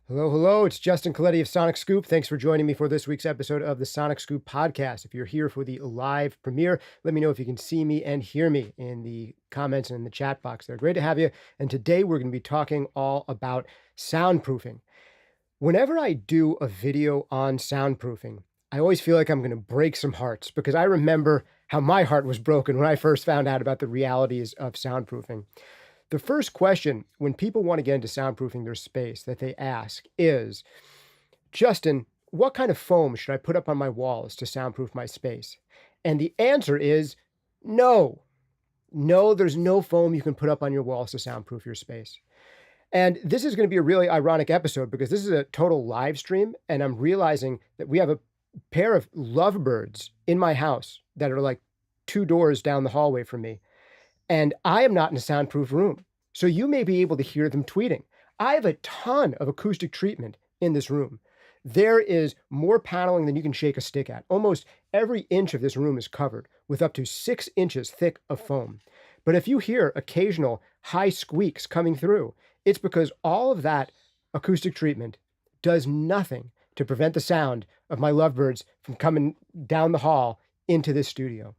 Hello, hello. It's Justin Colletti of SonicScoop. Thanks for joining me for this week's episode of the SonicScoop podcast. If you're here for the live premiere, let me know if you can see me and hear me in the comments and in the chat box. They're great to have you. And today we're going to be talking all about soundproofing. Whenever I do a video on soundproofing, I always feel like I'm going to break some hearts because I remember how my heart was broken when I first found out about the realities of soundproofing. The first question when people want to get into soundproofing their space that they ask is, Justin, what kind of foam should I put up on my walls to soundproof my space? And the answer is no. No, there's no foam you can put up on your walls to soundproof your space. And this is going to be a really ironic episode because this is a total live stream, and I'm realizing that we have a pair of lovebirds in my house that are like 2 doors down the hallway from me. And I am not in a soundproof room. So you may be able to hear them tweeting. I have a ton of acoustic treatment in this room. There is more paneling than you can shake a stick at. Almost every inch of this room is covered with up to 6 inches thick of foam. But if you hear occasional high squeaks coming through, it's because all of that acoustic treatment does nothing to prevent the sound of my lovebirds from coming down the hall into this studio.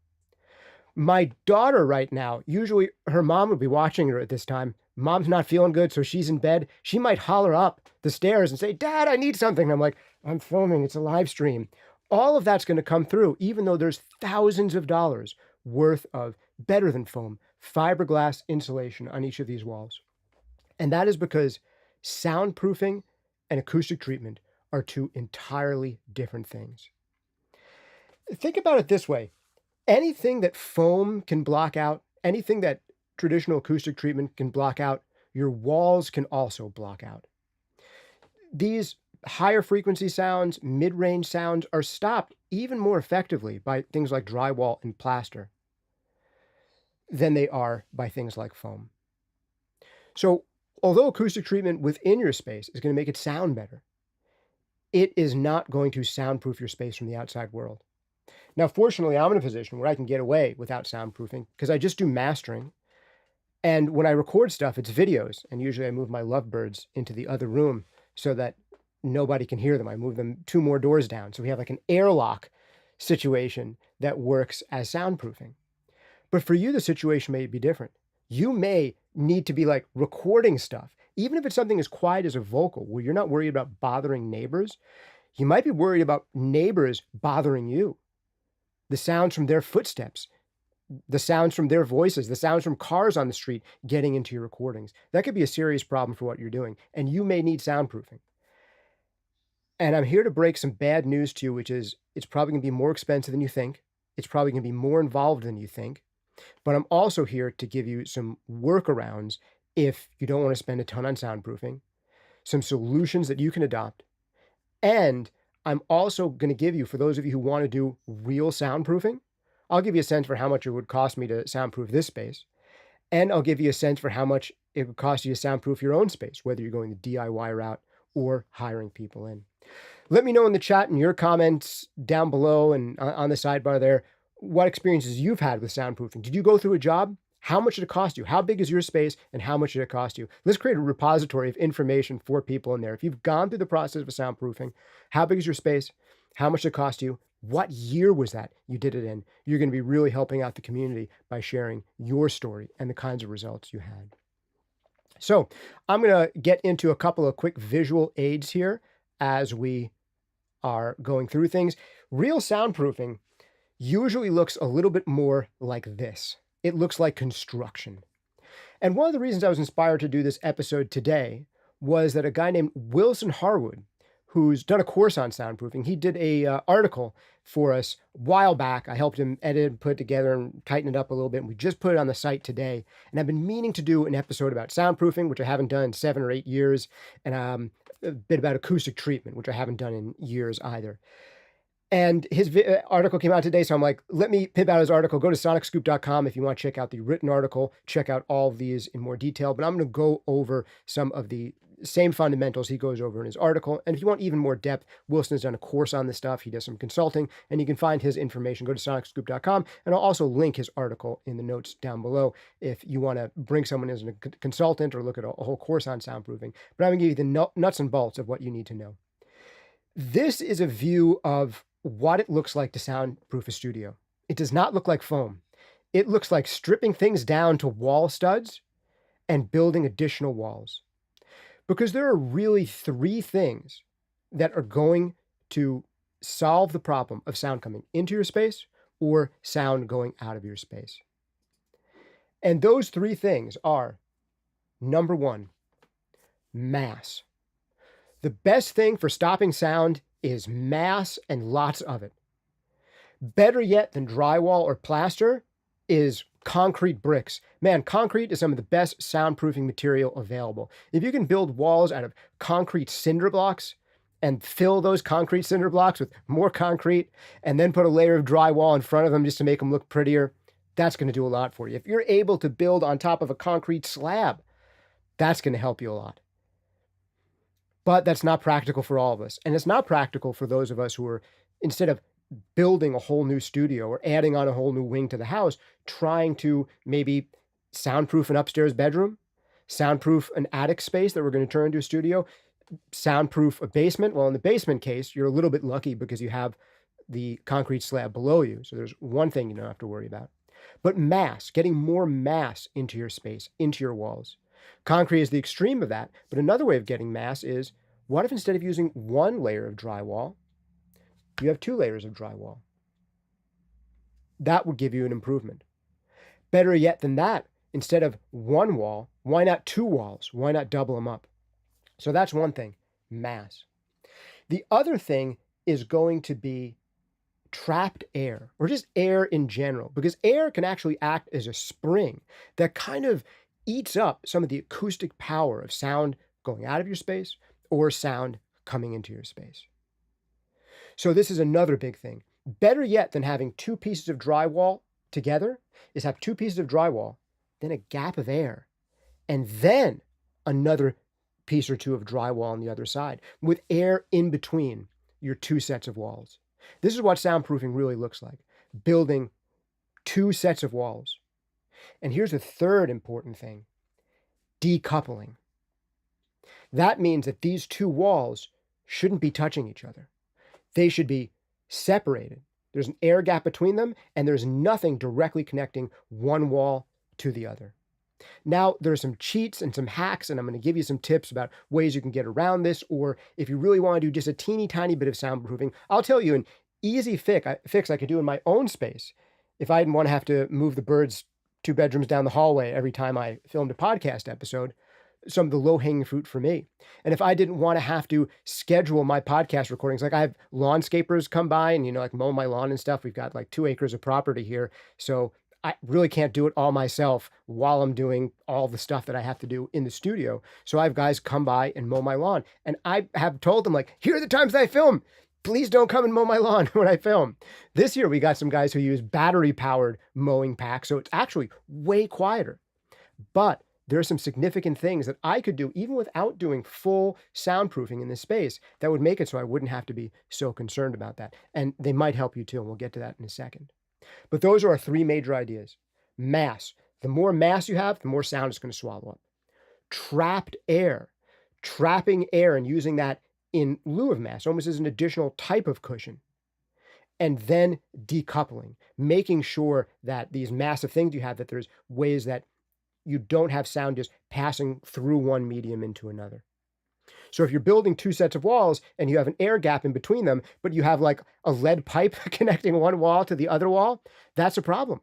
My daughter right now, usually her mom would be watching her at this time. Mom's not feeling good, so she's in bed. She might holler up the stairs and say, Dad, I need something. And I'm like, I'm filming, it's a live stream. All of that's going to come through, even though there's thousands of dollars worth of better than foam, fiberglass insulation on each of these walls. And that is because soundproofing and acoustic treatment are two entirely different things. Think about it this way. Anything that foam can block out, anything that traditional acoustic treatment can block out, your walls can also block out. These higher frequency sounds, mid-range sounds are stopped even more effectively by things like drywall and plaster than they are by things like foam. So although acoustic treatment within your space is going to make it sound better, it is not going to soundproof your space from the outside world. Now, fortunately, I'm in a position where I can get away without soundproofing because I just do mastering. And when I record stuff, it's videos. And usually I move my lovebirds into the other room so that nobody can hear them. I move them 2 more doors down. So we have like an airlock situation that works as soundproofing. But for you, the situation may be different. You may need to be like recording stuff, even if it's something as quiet as a vocal where you're not worried about bothering neighbors. You might be worried about neighbors bothering you. The sounds from their footsteps, the sounds from their voices, the sounds from cars on the street getting into your recordings. That could be a serious problem for what you're doing, and you may need soundproofing. And I'm here to break some bad news to you, which is it's probably going to be more expensive than you think. It's probably going to be more involved than you think. But I'm also here to give you some workarounds if you don't want to spend a ton on soundproofing, some solutions that you can adopt, and I'm also going to give you, for those of you who want to do real soundproofing, I'll give you a sense for how much it would cost me to soundproof this space. And I'll give you a sense for how much it would cost you to soundproof your own space, whether you're going the DIY route or hiring people in. Let me know in the chat and your comments down below and on the sidebar there, what experiences you've had with soundproofing. Did you go through a job? How much did it cost you? How big is your space and how much did it cost you? Let's create a repository of information for people in there. If you've gone through the process of soundproofing, how big is your space? How much did it cost you? What year was that you did it in? You're going to be really helping out the community by sharing your story and the kinds of results you had. So I'm going to get into a couple of quick visual aids here as we are going through things. Real soundproofing usually looks a little bit more like this. It looks like construction. And one of the reasons I was inspired to do this episode today was that a guy named Wilson Harwood, who's done a course on soundproofing, he did a article for us a while back. I helped him edit and put it together and tighten it up a little bit. And we just put it on the site today. And I've been meaning to do an episode about soundproofing, which I haven't done in 7 or 8 years, and a bit about acoustic treatment, which I haven't done in years either. And his article came out today, so I'm like, let me pimp out his article. Go to SonicScoop.com if you want to check out the written article, check out all of these in more detail. But I'm going to go over some of the Same fundamentals he goes over in his article. And if you want even more depth, Wilson has done a course on this stuff. He does some consulting, and you can find his information. Go to sonicscoop.com, and I'll also link his article in the notes down below if you want to bring someone as a consultant or look at a whole course on soundproofing. But I'm going to give you the nuts and bolts of what you need to know. This is a view of what it looks like to soundproof a studio. It does not look like foam. It looks like stripping things down to wall studs and building additional walls. Because there are really three things that are going to solve the problem of sound coming into your space or sound going out of your space. And those three things are, number one, mass. The best thing for stopping sound is mass and lots of it. Better yet than drywall or plaster is concrete bricks. Man, concrete is some of the best soundproofing material available. If you can build walls out of concrete cinder blocks and fill those concrete cinder blocks with more concrete and then put a layer of drywall in front of them just to make them look prettier, that's going to do a lot for you. If you're able to build on top of a concrete slab, that's going to help you a lot. But that's not practical for all of us. And it's not practical for those of us who are, instead of building a whole new studio or adding on a whole new wing to the house, trying to maybe soundproof an upstairs bedroom, soundproof an attic space that we're going to turn into a studio, soundproof a basement. Well, in the basement case, you're a little bit lucky because you have the concrete slab below you. So there's one thing you don't have to worry about. But mass, getting more mass into your space, into your walls. Concrete is the extreme of that. But another way of getting mass is, what if instead of using one layer of drywall, you have 2 layers of drywall? That would give you an improvement. Better yet than that, instead of one wall, why not 2 walls? Why not double them up? So that's one thing, mass. The other thing is going to be trapped air, or just air in general, because air can actually act as a spring that kind of eats up some of the acoustic power of sound going out of your space or sound coming into your space. So this is another big thing. Better yet than having 2 pieces of drywall together is have 2 pieces of drywall, then a gap of air, and then another piece or 2 of drywall on the other side with air in between your 2 sets of walls. This is what soundproofing really looks like, building 2 sets of walls. And here's the third important thing, decoupling. That means that these 2 walls shouldn't be touching each other. They should be separated. There's an air gap between them, and there's nothing directly connecting one wall to the other. Now, there are some cheats and some hacks, and I'm going to give you some tips about ways you can get around this, or if you really want to do just a teeny tiny bit of soundproofing, I'll tell you an easy fix I could do in my own space if I didn't want to have to move the birds 2 bedrooms down the hallway every time I filmed a podcast episode. Some of the low-hanging fruit for me. And if I didn't want to have to schedule my podcast recordings, like I have lawnscapers come by and, like mow my lawn and stuff. We've got like 2 acres of property here. So I really can't do it all myself while I'm doing all the stuff that I have to do in the studio. So I have guys come by and mow my lawn. And I have told them, like, here are the times that I film. Please don't come and mow my lawn when I film. This year, we got some guys who use battery-powered mowing packs. So it's actually way quieter. But there are some significant things that I could do even without doing full soundproofing in this space that would make it so I wouldn't have to be so concerned about that. And they might help you too, and we'll get to that in a second. But those are our 3 major ideas. Mass. The more mass you have, the more sound it's going to swallow up. Trapped air. Trapping air and using that in lieu of mass, almost as an additional type of cushion. And then decoupling. Making sure that these massive things you have, that there's ways that you don't have sound just passing through one medium into another. So if you're building 2 sets of walls and you have an air gap in between them, but you have like a lead pipe connecting one wall to the other wall, that's a problem.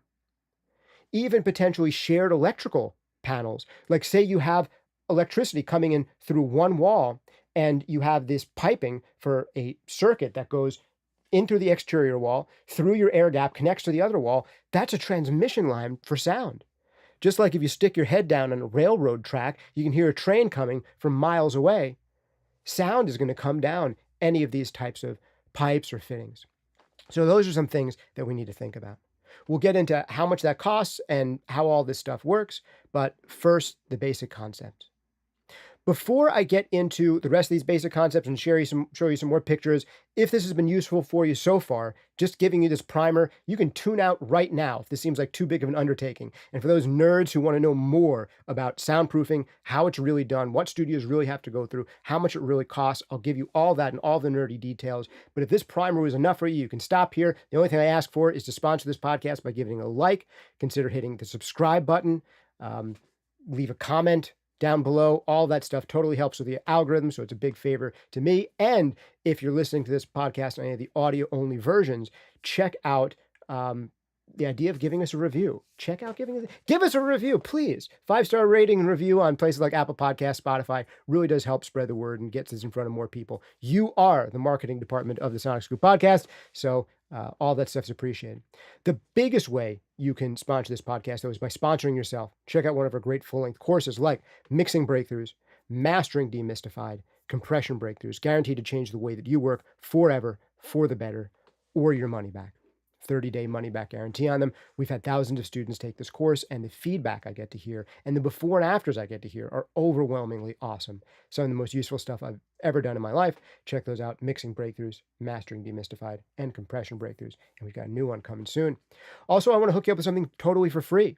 Even potentially shared electrical panels. Like say you have electricity coming in through one wall and you have this piping for a circuit that goes in through the exterior wall, through your air gap, connects to the other wall. That's a transmission line for sound. Just like if you stick your head down on a railroad track, you can hear a train coming from miles away. Sound is going to come down any of these types of pipes or fittings. So those are some things that we need to think about. We'll get into how much that costs and how all this stuff works, but first, the basic concept. Before I get into the rest of these basic concepts and show you some more pictures, if this has been useful for you so far, just giving you this primer, you can tune out right now if this seems like too big of an undertaking. And for those nerds who want to know more about soundproofing, how it's really done, what studios really have to go through, how much it really costs, I'll give you all that and all the nerdy details. But if this primer was enough for you, you can stop here. The only thing I ask for is to sponsor this podcast by giving a like, consider hitting the subscribe button, leave a comment down below. All that stuff totally helps with the algorithm, so it's a big favor to me. And if you're listening to this podcast on any of the audio-only versions, check out the idea of giving us a review. Give us a review, please. 5-star rating and review on places like Apple Podcasts, Spotify really does help spread the word and gets this in front of more people. You are the marketing department of the SonicScoop podcast, so all that stuff's appreciated. The biggest way you can sponsor this podcast, though, is by sponsoring yourself. Check out one of our great full-length courses like Mixing Breakthroughs, Mastering Demystified, Compression Breakthroughs, guaranteed to change the way that you work forever, for the better, or your money back. 30-day money-back guarantee on them. We've had thousands of students take this course, and the feedback I get to hear and the before and afters I get to hear are overwhelmingly awesome. Some of the most useful stuff I've ever done in my life. Check those out: Mixing Breakthroughs, Mastering Demystified, and Compression Breakthroughs. And we've got a new one coming soon. Also, I want to hook you up with something totally for free.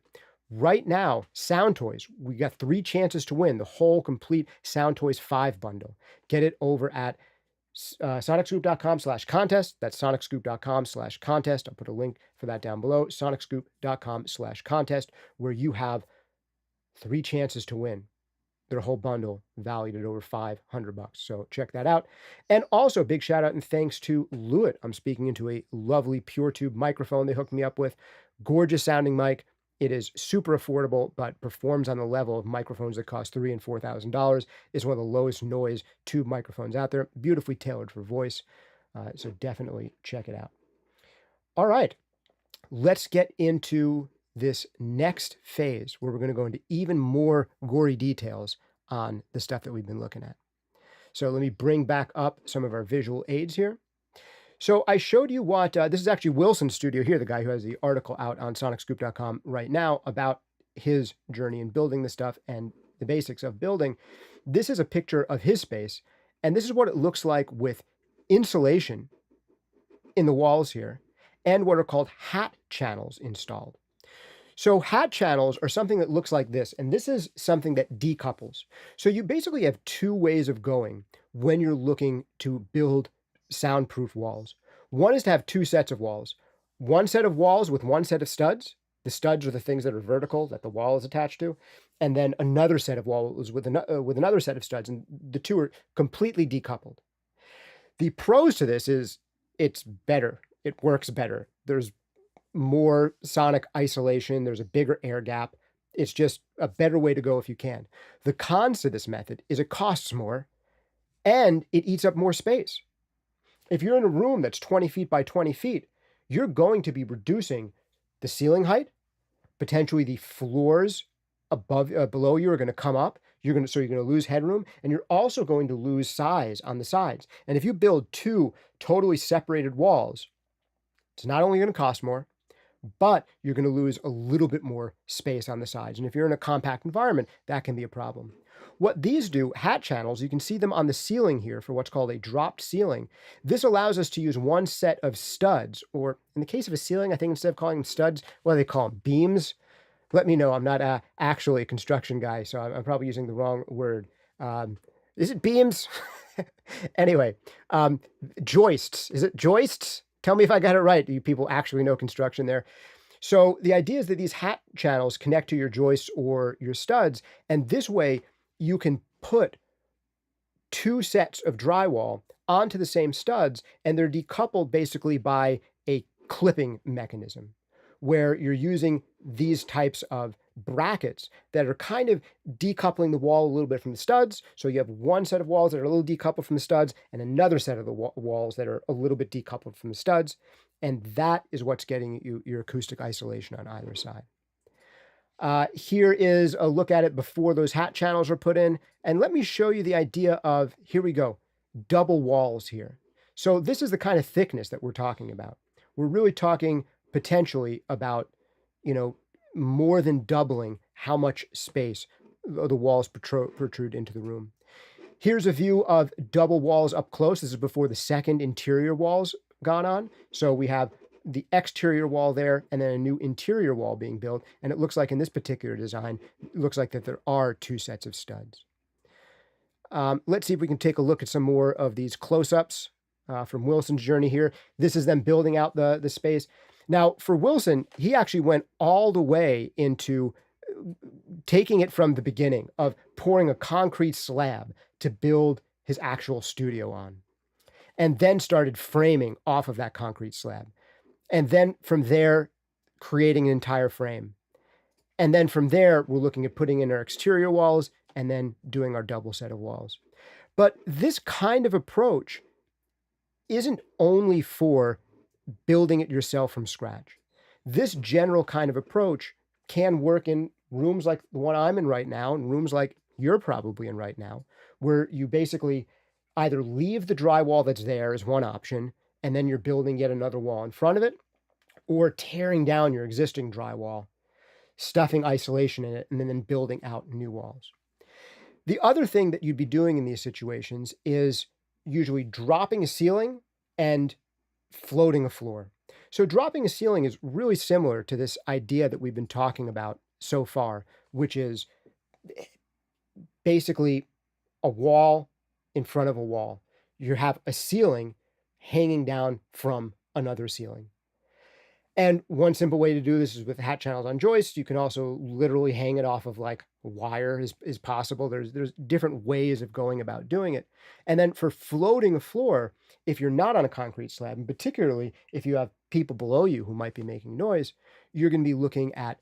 Right now, Sound Toys, we got 3 chances to win the whole complete Sound Toys 5 bundle. Get it over at SonicScoop.com/contest. That's SonicScoop.com/contest. I'll put a link for that down below. SonicScoop.com/contest, where you have 3 chances to win their whole bundle valued at over $500. So check that out. And also, big shout out and thanks to Lewitt. I'm speaking into a lovely PureTube microphone they hooked me up with. Gorgeous sounding mic. It is super affordable, but performs on the level of microphones that cost $3,000 and $4,000. It's one of the lowest noise tube microphones out there. Beautifully tailored for voice. So definitely check it out. All right, let's get into this next phase where we're going to go into even more gory details on the stuff that we've been looking at. So let me bring back up some of our visual aids here. So I showed you what, this is actually Wilson's studio here, the guy who has the article out on SonicScoop.com right now about his journey in building this stuff and the basics of building. This is a picture of his space, and this is what it looks like with insulation in the walls here and what are called hat channels installed. So hat channels are something that looks like this, and this is something that decouples. So you basically have 2 ways of going when you're looking to build soundproof walls. One is to have 2 sets of walls. One set of walls with 1 set of studs. The studs are the things that are vertical that the wall is attached to. And then another set of walls with another set of studs. And the 2 are completely decoupled. The pros to this is it's better. It works better. There's more sonic isolation. There's a bigger air gap. It's just a better way to go if you can. The cons to this method is it costs more and it eats up more space. If you're in a room that's 20 feet by 20 feet, you're going to be reducing the ceiling height, potentially the floors below you are going to come up. So you're going to lose headroom, and you're also going to lose size on the sides. And if you build 2 totally separated walls, it's not only going to cost more, but you're going to lose a little bit more space on the sides. And if you're in a compact environment, that can be a problem. What these do, hat channels, you can see them on the ceiling here for what's called a dropped ceiling. This allows us to use 1 set of studs, or in the case of a ceiling, I think instead of calling them studs, what do they call them? Beams? Let me know. I'm not actually a construction guy, so I'm probably using the wrong word. Is it beams? Anyway, joists. Is it joists? Tell me if I got it right. Do you people actually know construction there? So the idea is that these hat channels connect to your joists or your studs, and this way you can put 2 sets of drywall onto the same studs, and they're decoupled basically by a clipping mechanism, where you're using these types of brackets that are kind of decoupling the wall a little bit from the studs. So you have 1 set of walls that are a little decoupled from the studs and another set of the walls that are a little bit decoupled from the studs. And that is what's getting you your acoustic isolation on either side. Here is a look at it before those hat channels are put in. And let me show you the idea of, here we go, double walls here. So this is the kind of thickness that we're talking about. We're really talking potentially about, more than doubling how much space the walls protrude into the room. Here's a view of double walls up close. This is before the second interior wall's gone on. So we have the exterior wall there and then a new interior wall being built. And it looks like in this particular design, it looks like that there are 2 sets of studs. Let's see if we can take a look at some more of these close-ups from Wilson's journey here. This is them building out the space. Now, for Wilson, he actually went all the way into taking it from the beginning of pouring a concrete slab to build his actual studio on, and then started framing off of that concrete slab. And then from there, creating an entire frame. And then from there, we're looking at putting in our exterior walls and then doing our double set of walls. But this kind of approach isn't only for building it yourself from scratch. This general kind of approach can work in rooms like the one I'm in right now, and rooms like you're probably in right now, where you basically either leave the drywall that's there as one option, and then you're building yet another wall in front of it, or tearing down your existing drywall, stuffing isolation in it, and then building out new walls. The other thing that you'd be doing in these situations is usually dropping a ceiling and floating a floor. So dropping a ceiling is really similar to this idea that we've been talking about so far, which is basically a wall in front of a wall. You have a ceiling hanging down from another ceiling. And one simple way to do this is with hat channels on joists. You can also literally hang it off of like wire is possible. There's different ways of going about doing it. And then for floating a floor, if you're not on a concrete slab, and particularly if you have people below you who might be making noise, you're going to be looking at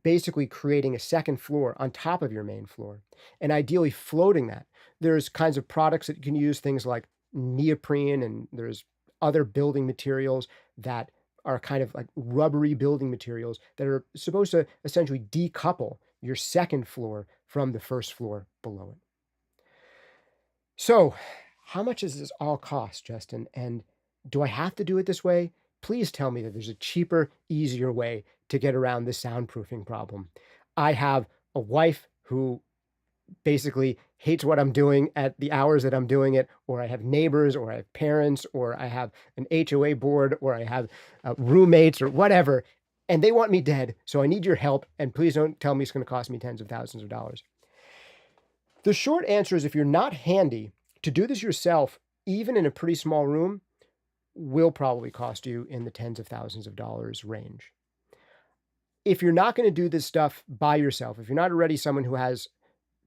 basically creating a second floor on top of your main floor, and ideally floating that. There's kinds of products that you can use, things like neoprene, and there's other building materials that are kind of like rubbery building materials that are supposed to essentially decouple your second floor from the first floor below it. So how much does this all cost, Justin? And do I have to do it this way? Please tell me that there's a cheaper, easier way to get around this soundproofing problem. I have a wife who basically hates what I'm doing at the hours that I'm doing it, or I have neighbors, or I have parents, or I have an HOA board, or I have roommates, or whatever, and they want me dead. So I need your help, and please don't tell me it's going to cost me tens of thousands of dollars. The short answer is, if you're not handy, to do this yourself, even in a pretty small room, will probably cost you in the tens of thousands of dollars range. If you're not going to do this stuff by yourself, if you're not already someone who has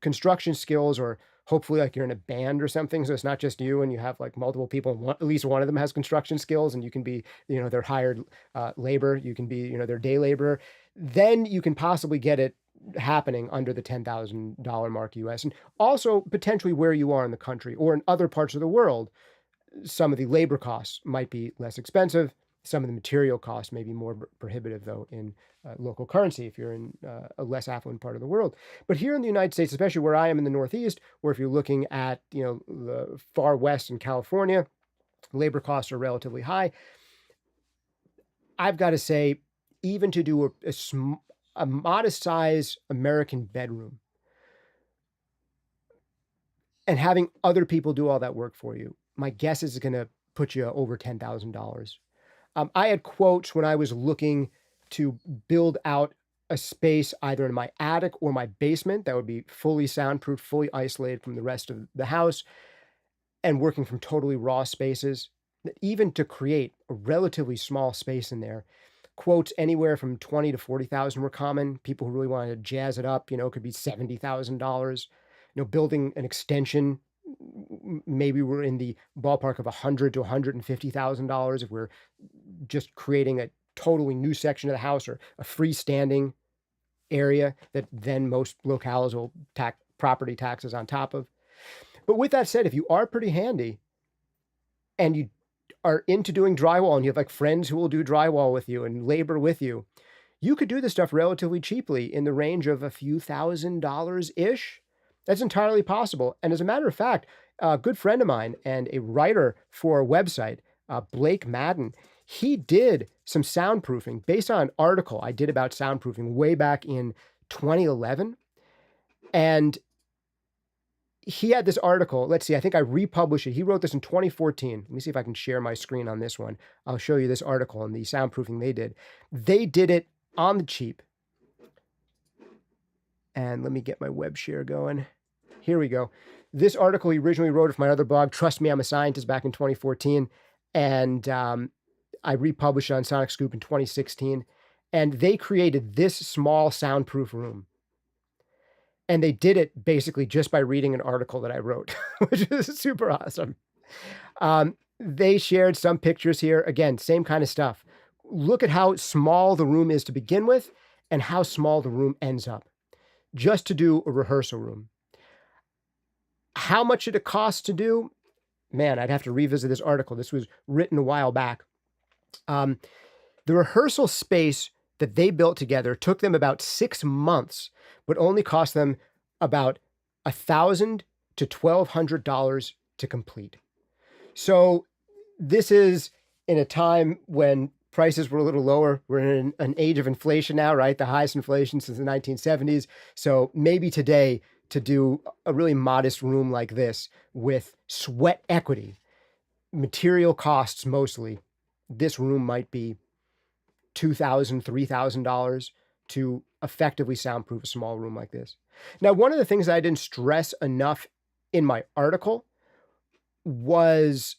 construction skills, or hopefully like you're in a band or something, so it's not just you and you have like multiple people, and at least one of them has construction skills, and you can be, their hired labor, you can be, their day laborer, then you can possibly get it happening under the $10,000 mark US, and also potentially where you are in the country or in other parts of the world. Some of the labor costs might be less expensive. Some of the material costs may be more prohibitive, though, in local currency if you're in a less affluent part of the world. But here in the United States, especially where I am in the Northeast, or if you're looking at the far west in California, labor costs are relatively high. I've got to say, even to do a modest size American bedroom and having other people do all that work for you, my guess is it's going to put you over $10,000. I had quotes when I was looking to build out a space either in my attic or my basement that would be fully soundproof, fully isolated from the rest of the house, and working from totally raw spaces. Even to create a relatively small space in there, quotes anywhere from $20,000 to $40,000 were common. People who really wanted to jazz it up, it could be $70,000. Building an extension, maybe we're in the ballpark of $100,000 to $150,000 if we're just creating a totally new section of the house, or a freestanding area that then most locales will tack property taxes on top of. But with that said, if you are pretty handy and you are into doing drywall, and you have like friends who will do drywall with you and labor with you, you could do this stuff relatively cheaply in the range of a few $1,000s-ish. That's entirely possible. And as a matter of fact, a good friend of mine and a writer for a website, Blake Madden, he did some soundproofing based on an article I did about soundproofing way back in 2011. And he had this article. Let's see, I think I republished it. He wrote this in 2014. Let me see if I can share my screen on this one. I'll show you this article and the soundproofing they did. They did it on the cheap. And let me get my web share going. Here we go. This article he originally wrote it for my other blog, Trust Me, I'm a Scientist, back in 2014. And I republished it on SonicScoop in 2016. And they created this small soundproof room. And they did it basically just by reading an article that I wrote, which is super awesome. They shared some pictures here. Again, same kind of stuff. Look at how small the room is to begin with and how small the room ends up, just to do a rehearsal room. How much did it cost to do? Man, I'd have to revisit this article. This was written a while back. The rehearsal space that they built together took them about 6 months, but only cost them about $1,000 to $1,200 to complete. So this is in a time when prices were a little lower. We're in an age of inflation now, right? The highest inflation since the 1970s. So maybe today, to do a really modest room like this with sweat equity, material costs mostly, this room might be $2,000, $3,000 to effectively soundproof a small room like this. Now, one of the things I didn't stress enough in my article was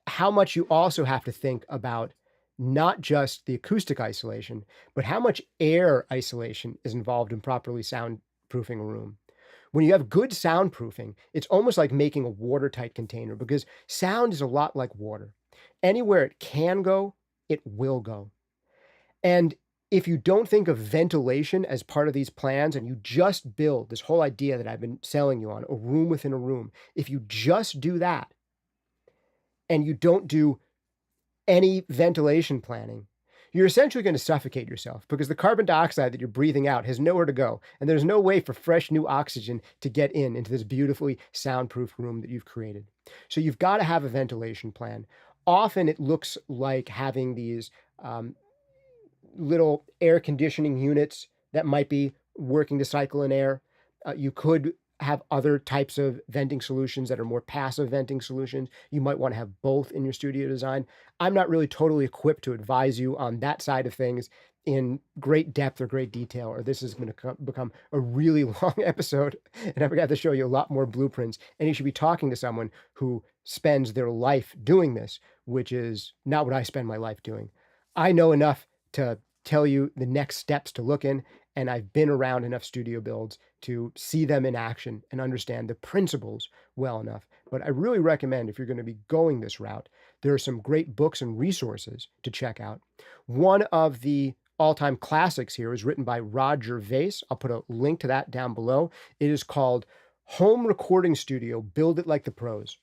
how much you also have to think about not just the acoustic isolation, but how much air isolation is involved in properly soundproofing a room. When you have good soundproofing, it's almost like making a watertight container, because sound is a lot like water. Anywhere it can go, it will go. And if you don't think of ventilation as part of these plans, and you just build this whole idea that I've been selling you on, a room within a room, if you just do that and you don't do any ventilation planning, you're essentially going to suffocate yourself, because the carbon dioxide that you're breathing out has nowhere to go. And there's no way for fresh new oxygen to get into this beautifully soundproof room that you've created. So you've got to have a ventilation plan. Often it looks like having these little air conditioning units that might be working to cycle in air. You could have other types of venting solutions that are more passive venting solutions. You might want to have both in your studio design. I'm not really totally equipped to advise you on that side of things in great depth or great detail, or this is going to become a really long episode, and I've got to show you a lot more blueprints. And you should be talking to someone who spends their life doing this, which is not what I spend my life doing. I know enough to tell you the next steps to look in, and I've been around enough studio builds to see them in action and understand the principles well enough. But I really recommend, if you're going to be going this route, there are some great books and resources to check out. One of the all-time classics here is written by Roger Vase. I'll put a link to that down below. It is called Home Recording Studio, Build It Like the Pros.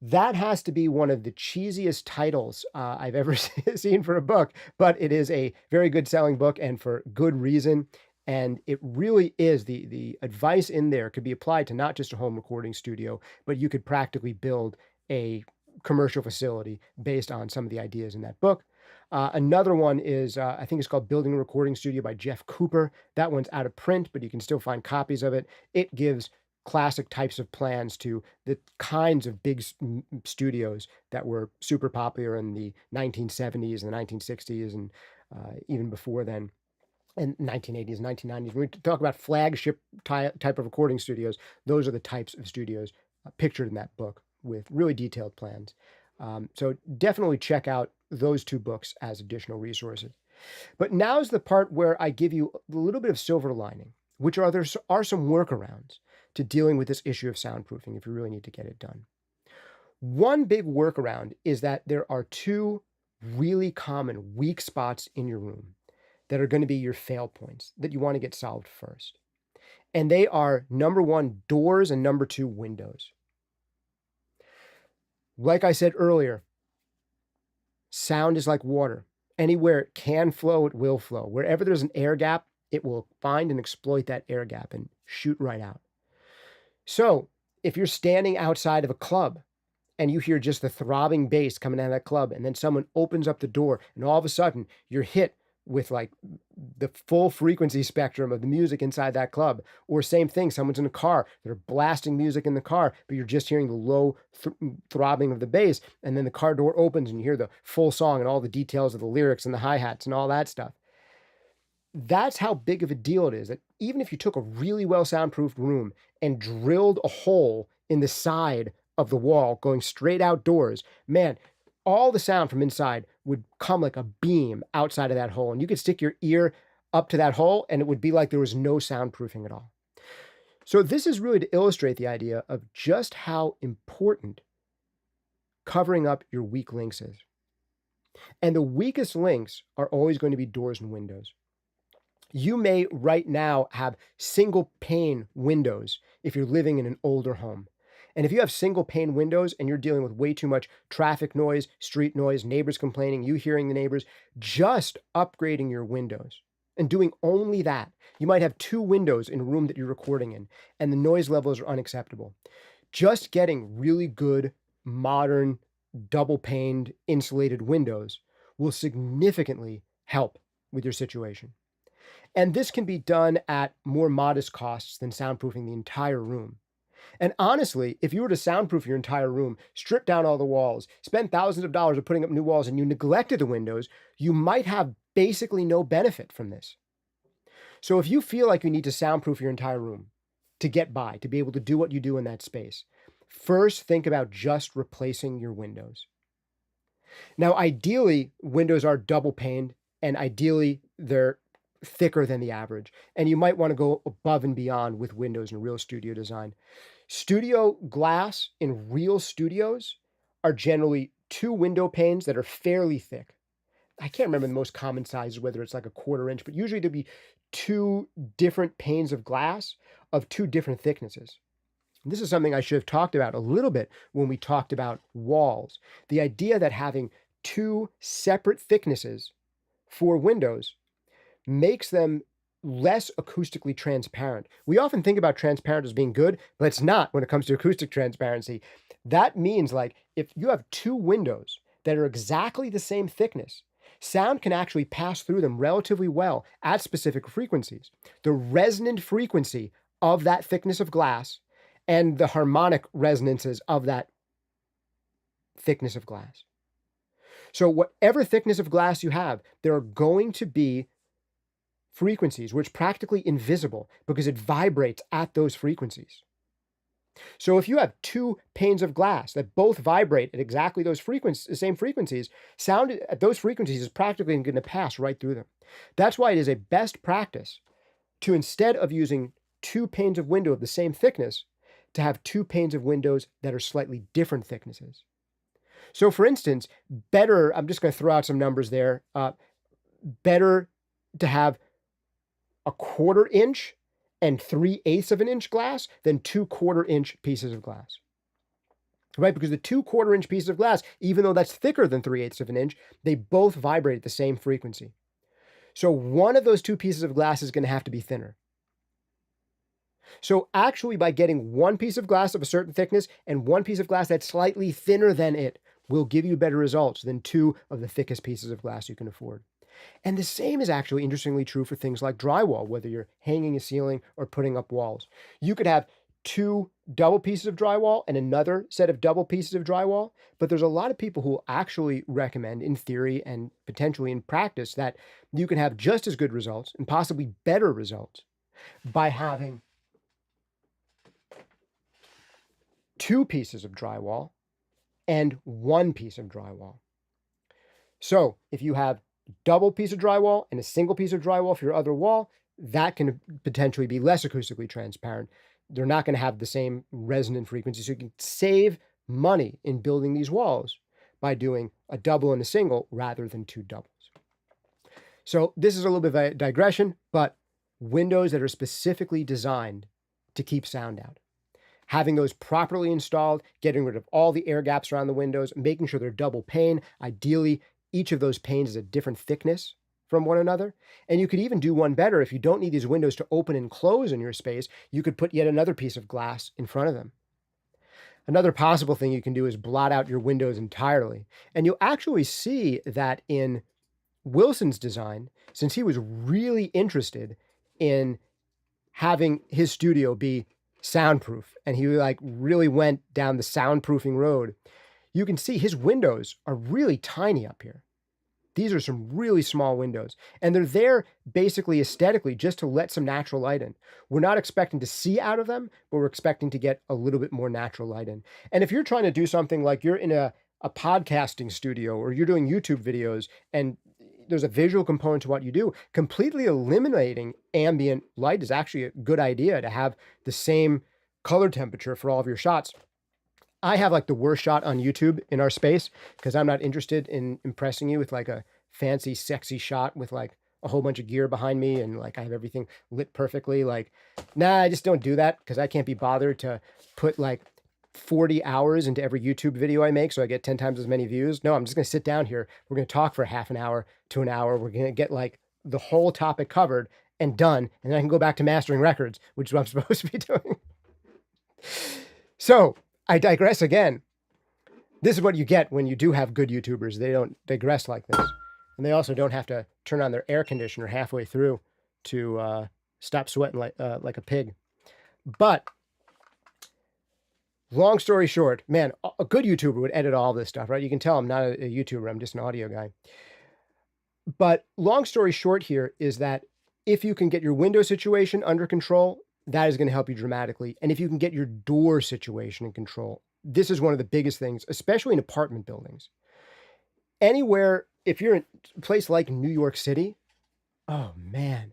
That has to be one of the cheesiest titles I've ever seen for a book, but it is a very good selling book, and for good reason. And it really is, the advice in there could be applied to not just a home recording studio, but you could practically build a commercial facility based on some of the ideas in that book. Another one is, I think it's called Building a Recording Studio by Jeff Cooper. That one's out of print, but you can still find copies of it. It gives classic types of plans to the kinds of big studios that were super popular in the 1970s and the 1960s, and even before then, and 1980s, 1990s. When we talk about flagship type of recording studios, those are the types of studios pictured in that book with really detailed plans. So definitely check out those two books as additional resources. But now's the part where I give you a little bit of silver lining, which there are some workarounds to dealing with this issue of soundproofing if you really need to get it done. One big workaround is that there are two really common weak spots in your room that are going to be your fail points that you want to get solved first. And they are, number one, doors, and number two, windows. Like I said earlier, sound is like water. Anywhere it can flow, it will flow. Wherever there's an air gap, it will find and exploit that air gap and shoot right out. So if you're standing outside of a club and you hear just the throbbing bass coming out of that club, and then someone opens up the door and all of a sudden you're hit with like the full frequency spectrum of the music inside that club. Or same thing, someone's in a car, they're blasting music in the car, but you're just hearing the low throbbing of the bass, and then the car door opens and you hear the full song and all the details of the lyrics and the hi-hats and all that stuff. That's how big of a deal it is, that even if you took a really well soundproofed room and drilled a hole in the side of the wall going straight outdoors, man, all the sound from inside would come like a beam outside of that hole. And you could stick your ear up to that hole and it would be like there was no soundproofing at all. So this is really to illustrate the idea of just how important covering up your weak links is. And the weakest links are always going to be doors and windows. You may right now have single pane windows if you're living in an older home. And if you have single pane windows and you're dealing with way too much traffic noise, street noise, neighbors complaining, you hearing the neighbors, just upgrading your windows and doing only that. You might have 2 windows in a room that you're recording in, and the noise levels are unacceptable. Just getting really good, modern, double-paned, insulated windows will significantly help with your situation. And this can be done at more modest costs than soundproofing the entire room. And honestly, if you were to soundproof your entire room, strip down all the walls, spend thousands of dollars of putting up new walls, and you neglected the windows, you might have basically no benefit from this. So if you feel like you need to soundproof your entire room to get by, to be able to do what you do in that space, first think about just replacing your windows. Now, ideally, windows are double paned, and ideally, they're thicker than the average. And you might want to go above and beyond with windows in real studio design. Studio glass in real studios are generally 2 window panes that are fairly thick. I can't remember the most common sizes, whether it's like a 1/4 inch, but usually there'd be 2 different panes of glass of 2 different thicknesses. And this is something I should have talked about a little bit when we talked about walls. The idea that having 2 separate thicknesses for windows makes them less acoustically transparent. We often think about transparent as being good, but it's not when it comes to acoustic transparency. That means like if you have 2 windows that are exactly the same thickness, sound can actually pass through them relatively well at specific frequencies. The resonant frequency of that thickness of glass and the harmonic resonances of that thickness of glass. So whatever thickness of glass you have, there are going to be frequencies which are practically invisible because it vibrates at those frequencies. So if you have 2 panes of glass that both vibrate at exactly those frequencies, the same frequencies, sound at those frequencies is practically going to pass right through them. That's why it is a best practice to, instead of using 2 panes of window of the same thickness, to have 2 panes of windows that are slightly different thicknesses. So for instance, better, I'm just going to throw out some numbers there, better to have a 1/4 inch and 3/8 of an inch glass than 2 1/4 inch pieces of glass, right? Because the 2 1/4 inch pieces of glass, even though that's thicker than 3/8 of an inch, they both vibrate at the same frequency. So one of those 2 pieces of glass is going to have to be thinner. So actually, by getting one piece of glass of a certain thickness and one piece of glass that's slightly thinner than it will give you better results than 2 of the thickest pieces of glass you can afford. And the same is actually interestingly true for things like drywall, whether you're hanging a ceiling or putting up walls. You could have 2 double pieces of drywall and another set of double pieces of drywall, but there's a lot of people who actually recommend in theory and potentially in practice that you can have just as good results and possibly better results by having 2 pieces of drywall and 1 piece of drywall. So if you have double piece of drywall and a single piece of drywall for your other wall, that can potentially be less acoustically transparent. They're not going to have the same resonant frequency. So you can save money in building these walls by doing a double and a single rather than 2 doubles. So this is a little bit of a digression, but windows that are specifically designed to keep sound out. Having those properly installed, getting rid of all the air gaps around the windows, making sure they're double pane. Ideally, each of those panes is a different thickness from one another. And you could even do one better. If you don't need these windows to open and close in your space, you could put yet another piece of glass in front of them. Another possible thing you can do is blot out your windows entirely. And you'll actually see that in Wilson's design, since he was really interested in having his studio be soundproof, and he like really went down the soundproofing road, you can see his windows are really tiny up here. These are some really small windows, and they're there basically aesthetically just to let some natural light in. We're not expecting to see out of them, but we're expecting to get a little bit more natural light in. And if you're trying to do something like you're in a podcasting studio or you're doing YouTube videos and there's a visual component to what you do, completely eliminating ambient light is actually a good idea to have the same color temperature for all of your shots. I have like the worst shot on YouTube in our space because I'm not interested in impressing you with like a fancy, sexy shot with like a whole bunch of gear behind me and like I have everything lit perfectly. Like, nah, I just don't do that because I can't be bothered to put like 40 hours into every YouTube video I make so I get 10 times as many views. No, I'm just going to sit down here. We're going to talk for half an hour to an hour. We're going to get like the whole topic covered and done. And then I can go back to mastering records, which is what I'm supposed to be doing. So I digress again. This is what you get when you do have good YouTubers. They don't digress like this. And they also don't have to turn on their air conditioner halfway through to stop sweating like a pig. But long story short, man, a good YouTuber would edit all this stuff, right? You can tell I'm not a YouTuber. I'm just an audio guy. But long story short here is that if you can get your window situation under control, that is going to help you dramatically. And if you can get your door situation in control, this is one of the biggest things, especially in apartment buildings. Anywhere, if you're in a place like New York City, oh man,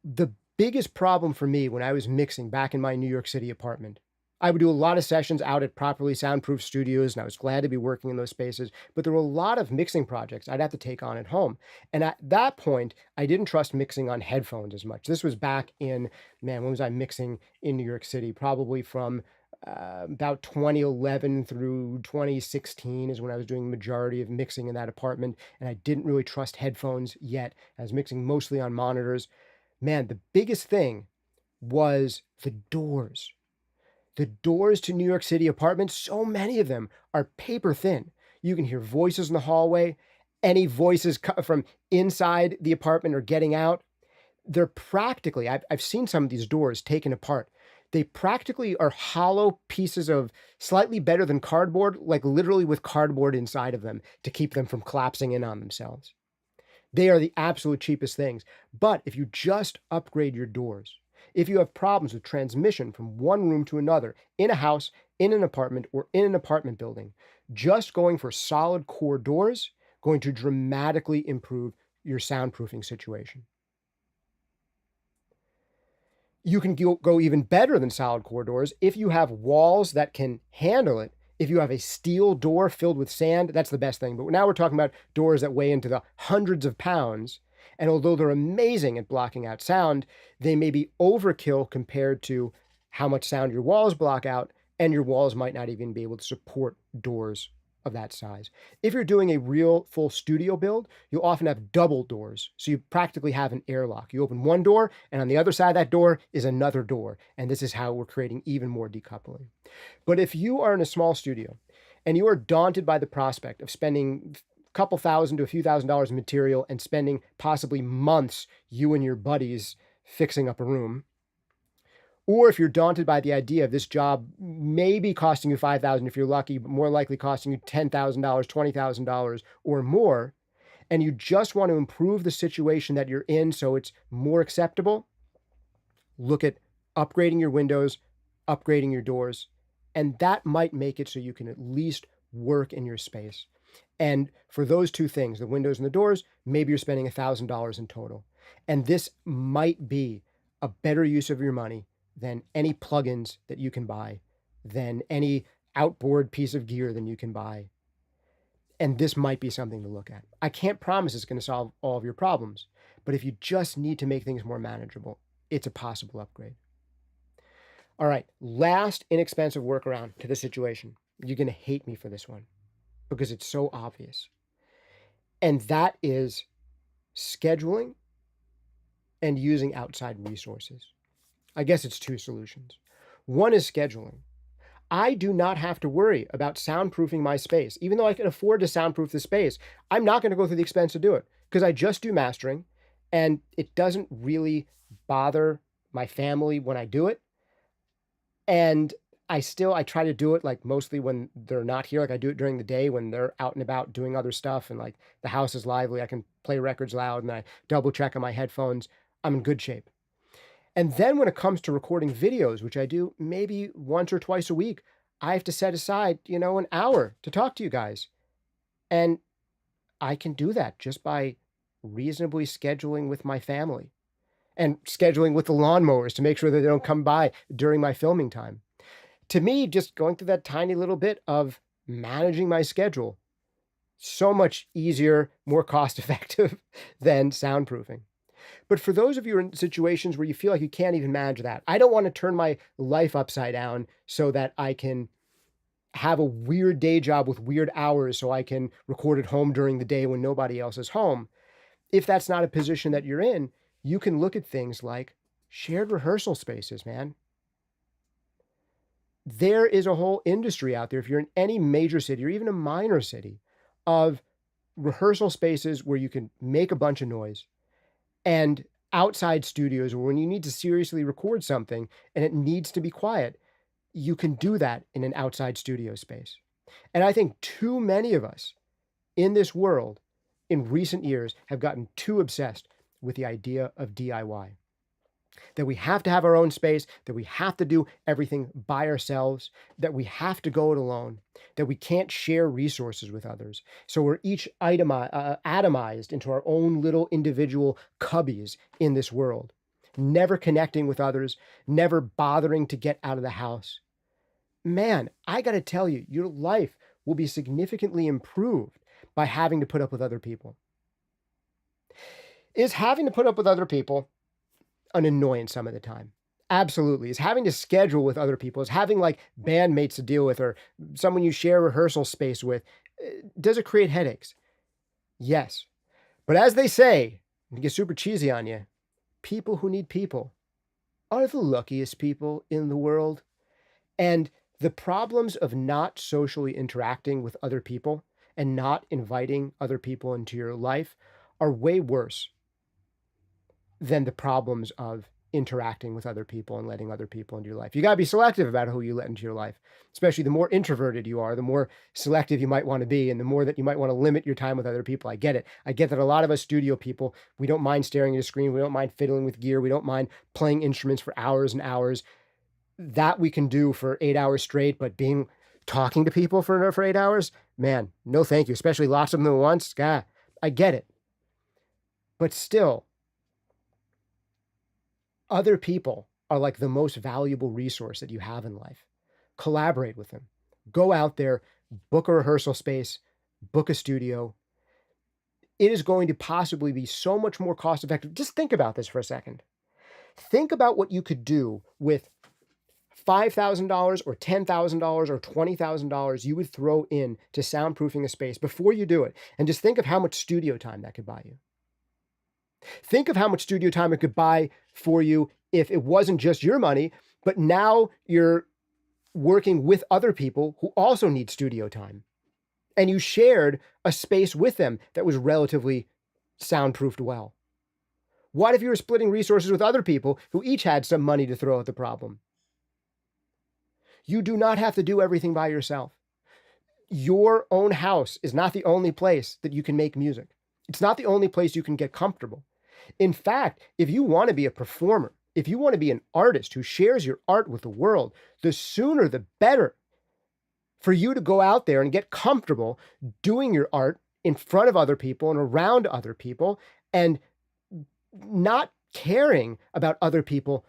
the biggest problem for me when I was mixing back in my New York City apartment, I would do a lot of sessions out at properly soundproof studios, and I was glad to be working in those spaces, but there were a lot of mixing projects I'd have to take on at home. And at that point, I didn't trust mixing on headphones as much. This was back in, man, when was I mixing in New York City? Probably from about 2011 through 2016 is when I was doing the majority of mixing in that apartment, and I didn't really trust headphones yet. I was mixing mostly on monitors. Man, the biggest thing was the doors. The doors to New York City apartments, so many of them are paper thin. You can hear voices in the hallway. Any voices from inside the apartment or getting out. They're practically, I've seen some of these doors taken apart. They practically are hollow pieces of slightly better than cardboard, like literally with cardboard inside of them to keep them from collapsing in on themselves. They are the absolute cheapest things. But if you just upgrade your doors, if you have problems with transmission from one room to another in a house, in an apartment, or in an apartment building, just going for solid core doors going to dramatically improve your soundproofing situation. You can go even better than solid core doors if you have walls that can handle it. If you have a steel door filled with sand, that's the best thing. But now we're talking about doors that weigh into the hundreds of pounds. And although they're amazing at blocking out sound, they may be overkill compared to how much sound your walls block out, and your walls might not even be able to support doors of that size. If you're doing a real full studio build, you'll often have double doors. So you practically have an airlock. You open one door, and on the other side of that door is another door. And this is how we're creating even more decoupling. But if you are in a small studio and you are daunted by the prospect of spending couple thousand to a few $1,000s in material and spending possibly months, you and your buddies, fixing up a room. Or if you're daunted by the idea of this job maybe costing you $5,000 if you're lucky, but more likely costing you $10,000, $20,000 or more, and you just want to improve the situation that you're in so it's more acceptable, look at upgrading your windows, upgrading your doors, and that might make it so you can at least work in your space. And for those two things, the windows and the doors, maybe you're spending $1,000 in total. And this might be a better use of your money than any plugins that you can buy, than any outboard piece of gear than you can buy. And this might be something to look at. I can't promise it's going to solve all of your problems, but if you just need to make things more manageable, it's a possible upgrade. All right, last inexpensive workaround to the situation. You're going to hate me for this one, because it's so obvious. And that is scheduling and using outside resources. I guess it's two solutions. One is scheduling. I do not have to worry about soundproofing my space. Even though I can afford to soundproof the space, I'm not going to go through the expense to do it because I just do mastering and it doesn't really bother my family when I do it. And I try to do it like mostly when they're not here. Like I do it during the day when they're out and about doing other stuff and like the house is lively. I can play records loud and I double check on my headphones. I'm in good shape. And then when it comes to recording videos, which I do maybe once or twice a week, I have to set aside, an hour to talk to you guys. And I can do that just by reasonably scheduling with my family and scheduling with the lawnmowers to make sure that they don't come by during my filming time. To me, just going through that tiny little bit of managing my schedule, so much easier, more cost effective than soundproofing. But for those of you in situations where you feel like you can't even manage that, I don't want to turn my life upside down so that I can have a weird day job with weird hours so I can record at home during the day when nobody else is home. If that's not a position that you're in, you can look at things like shared rehearsal spaces, man. There is a whole industry out there, if you're in any major city or even a minor city, of rehearsal spaces where you can make a bunch of noise, and outside studios where when you need to seriously record something and it needs to be quiet, you can do that in an outside studio space. And I think too many of us in this world in recent years have gotten too obsessed with the idea of DIY. That we have to have our own space, that we have to do everything by ourselves, that we have to go it alone, that we can't share resources with others. So we're each atomized into our own little individual cubbies in this world, never connecting with others, never bothering to get out of the house. Man, I got to tell you, your life will be significantly improved by having to put up with other people. Is having to put up with other people an annoyance some of the time? Absolutely. Is having to schedule with other people, is having like bandmates to deal with or someone you share rehearsal space with, does it create headaches? Yes. But as they say, to get super cheesy on you, people who need people are the luckiest people in the world. And the problems of not socially interacting with other people and not inviting other people into your life are way worse than the problems of interacting with other people and letting other people into your life. You got to be selective about who you let into your life, especially the more introverted you are, the more selective you might want to be, and the more that you might want to limit your time with other people. I get it. I get that a lot of us studio people, we don't mind staring at a screen. We don't mind fiddling with gear. We don't mind playing instruments for hours and hours. That we can do for 8 hours straight, but talking to people for 8 hours, man, no thank you, especially lots of them at once. God, I get it. But still, other people are like the most valuable resource that you have in life. Collaborate with them. Go out there, book a rehearsal space, book a studio. It is going to possibly be so much more cost effective. Just think about this for a second. Think about what you could do with $5,000 or $10,000 or $20,000 you would throw in to soundproofing a space before you do it. And just think of how much studio time that could buy you. Think of how much studio time it could buy for you if it wasn't just your money, but now you're working with other people who also need studio time. And you shared a space with them that was relatively soundproofed well. What if you were splitting resources with other people who each had some money to throw at the problem? You do not have to do everything by yourself. Your own house is not the only place that you can make music. It's not the only place you can get comfortable. In fact, if you want to be a performer, if you want to be an artist who shares your art with the world, the sooner the better for you to go out there and get comfortable doing your art in front of other people and around other people and not caring about other people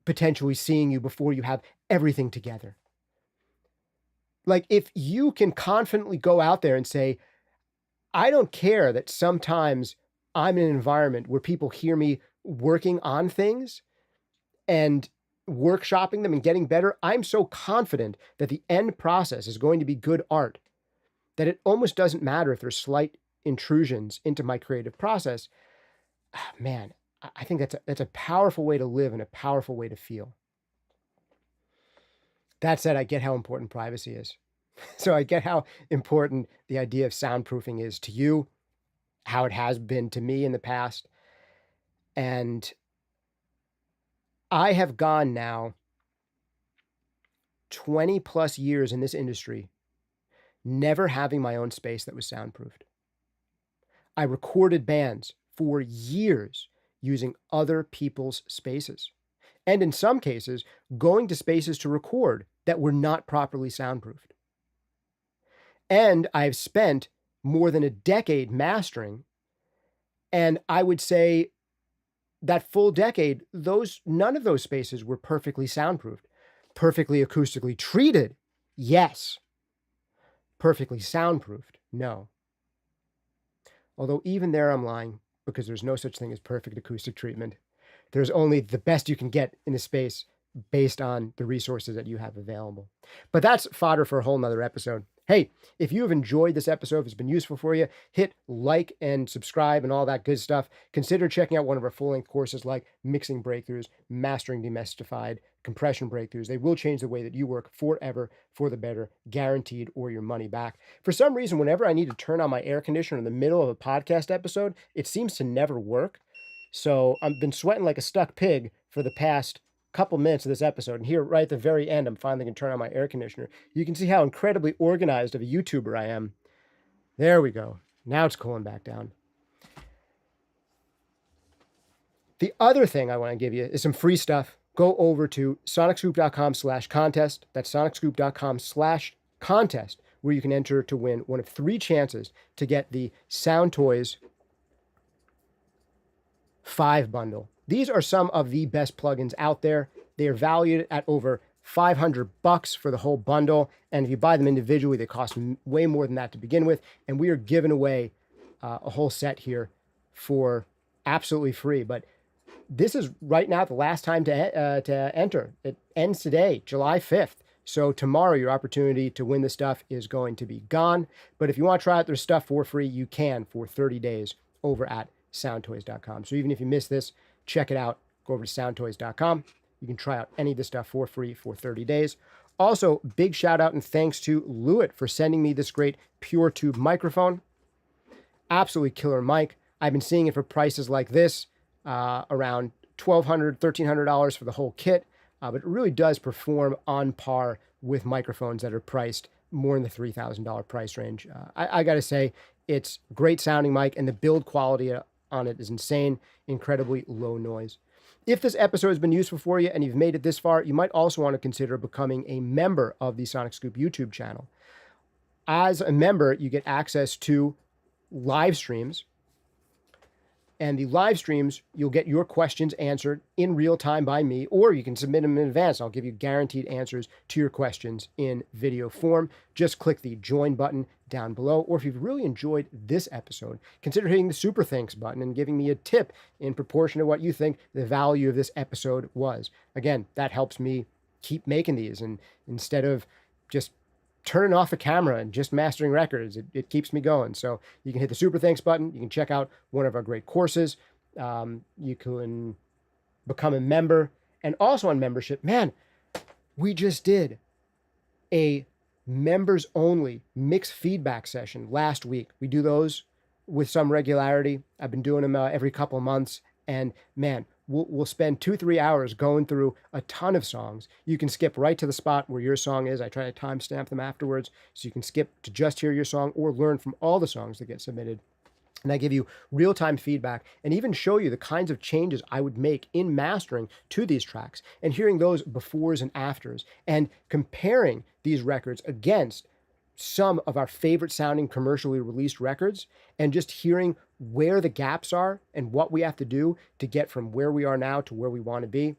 potentially seeing you before you have everything together. Like if you can confidently go out there and say, I don't care that sometimes I'm in an environment where people hear me working on things and workshopping them and getting better. I'm so confident that the end process is going to be good art that it almost doesn't matter if there's slight intrusions into my creative process. Man, I think that's a powerful way to live and a powerful way to feel. That said, I get how important privacy is. So I get how important the idea of soundproofing is to you, how it has been to me in the past. And I have gone now 20 plus years in this industry, never having my own space that was soundproofed. I recorded bands for years using other people's spaces. And in some cases, going to spaces to record that were not properly soundproofed. And I've spent more than a decade mastering. And I would say that full decade, none of those spaces were perfectly soundproofed. Perfectly acoustically treated, yes. Perfectly soundproofed, no. Although even there I'm lying, because there's no such thing as perfect acoustic treatment. There's only the best you can get in a space based on the resources that you have available. But that's fodder for a whole nother episode. Hey, if you have enjoyed this episode, if it's been useful for you, hit like and subscribe and all that good stuff. Consider checking out one of our full-length courses like Mixing Breakthroughs, Mastering Demystified, Compression Breakthroughs. They will change the way that you work forever, for the better, guaranteed, or your money back. For some reason, whenever I need to turn on my air conditioner in the middle of a podcast episode, it seems to never work. So I've been sweating like a stuck pig for the past couple minutes of this episode. And here, right at the very end, I'm finally going to turn on my air conditioner. You can see how incredibly organized of a YouTuber I am. There we go. Now it's cooling back down. The other thing I want to give you is some free stuff. Go over to SonicScoop.com/contest. That's SonicScoop.com/contest, where you can enter to win one of 3 chances to get the Sound Toys 5 bundle. These are some of the best plugins out there. They are valued at over $500 for the whole bundle. And if you buy them individually, they cost way more than that to begin with. And we are giving away a whole set here for absolutely free. But this is right now the last time to enter. It ends today, July 5th. So tomorrow, your opportunity to win the stuff is going to be gone. But if you want to try out their stuff for free, you can for 30 days over at soundtoys.com. So even if you miss this, check it out. Go over to soundtoys.com. You can try out any of this stuff for free for 30 days. Also, big shout out and thanks to Lewitt for sending me this great Pure Tube microphone. Absolutely killer mic. I've been seeing it for prices like this, around $1,200, $1,300 for the whole kit. But it really does perform on par with microphones that are priced more in the $3,000 price range. I got to say, it's great sounding mic, and the build quality on it is insane, incredibly low noise. If this episode has been useful for you and you've made it this far, you might also want to consider becoming a member of the SonicScoop YouTube channel. As a member, you get access to live streams. And the live streams, you'll get your questions answered in real time by me, or you can submit them in advance. I'll give you guaranteed answers to your questions in video form. Just click the join button down below. Or if you've really enjoyed this episode, consider hitting the super thanks button and giving me a tip in proportion to what you think the value of this episode was. Again, that helps me keep making these. And instead of just turning off the camera and just mastering records, it keeps me going. So you can hit the super thanks button. You can check out one of our great courses. You can become a member. And also on membership, man, we just did a members only mixed feedback session last week. We do those with some regularity. I've been doing them every couple of months. And man, we'll spend 2-3 hours going through a ton of songs. You can skip right to the spot where your song is. I try to timestamp them afterwards, so you can skip to just hear your song or learn from all the songs that get submitted. And I give you real-time feedback and even show you the kinds of changes I would make in mastering to these tracks, and hearing those befores and afters, and comparing these records against some of our favorite sounding commercially released records, and just hearing where the gaps are and what we have to do to get from where we are now to where we want to be.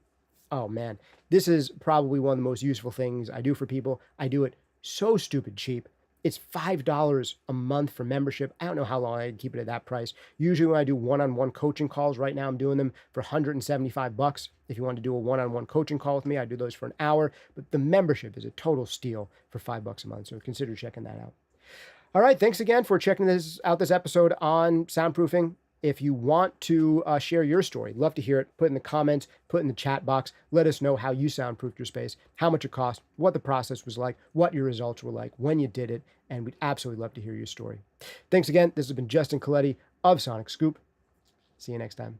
Oh man, this is probably one of the most useful things I do for people. I do it so stupid cheap. It's $5 a month for membership. I don't know how long I'd keep it at that price. Usually when I do one-on-one coaching calls, right now I'm doing them for $175. If you want to do a one-on-one coaching call with me, I do those for an hour. But the membership is a total steal for $5 a month. So consider checking that out. All right, thanks again for checking this episode on soundproofing. If you want to share your story, love to hear it. Put in the comments, put in the chat box. Let us know how you soundproofed your space, how much it cost, what the process was like, what your results were like, when you did it, and we'd absolutely love to hear your story. Thanks again. This has been Justin Colletti of SonicScoop. See you next time.